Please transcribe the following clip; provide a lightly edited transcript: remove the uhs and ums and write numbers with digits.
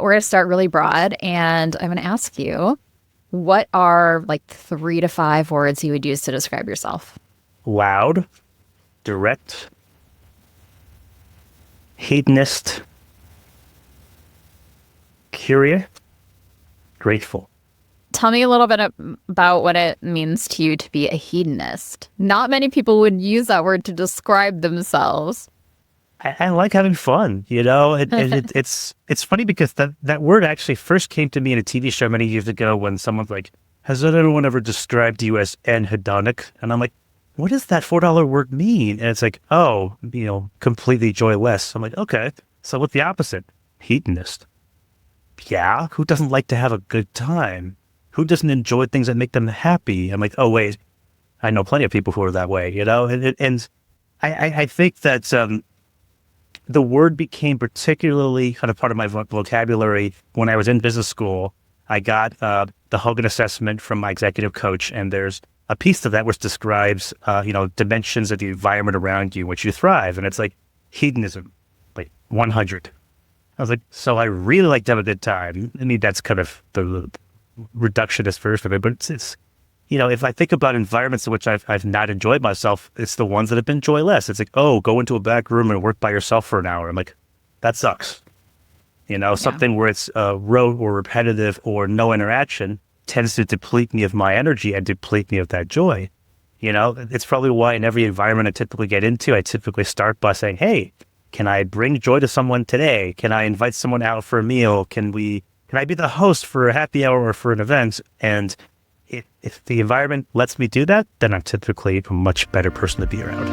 we're going to start really broad, and I'm going to ask you, what are like 3 to 5 words you would use to describe yourself? Loud, direct, hedonist, curious, grateful. Tell me a little bit about what it means to you to be a hedonist. Not many people would use that word to describe themselves. I like having fun, it's funny because that word actually first came to me in a TV show many years ago when someone's like, has anyone ever described you as hedonic? And I'm like, what does that $4 word mean? And it's like, oh, completely joyless. I'm like, okay, so what's the opposite? Hedonist. Yeah, who doesn't like to have a good time? Who doesn't enjoy things that make them happy? I'm like, oh, wait, I know plenty of people who are that way, And I think that the word became particularly kind of part of my vocabulary when I was in business school. I got the Hogan assessment from my executive coach, and there's a piece of that which describes, dimensions of the environment around you in which you thrive. And it's like hedonism, like 100. I was like, so I really like to have a good time. I mean, that's kind of the reductionist version of it, but it's if I think about environments in which I've not enjoyed myself, it's the ones that have been joyless. It's like, oh, go into a back room and work by yourself for an hour. I'm like, that sucks. Something where it's rote or repetitive or no interaction tends to deplete me of my energy and deplete me of that joy. It's probably why in every environment I typically get into, I typically start by saying, hey, can I bring joy to someone today? Can I invite someone out for a meal? Can I be the host for a happy hour or for an event? And if the environment lets me do that, then I'm typically a much better person to be around.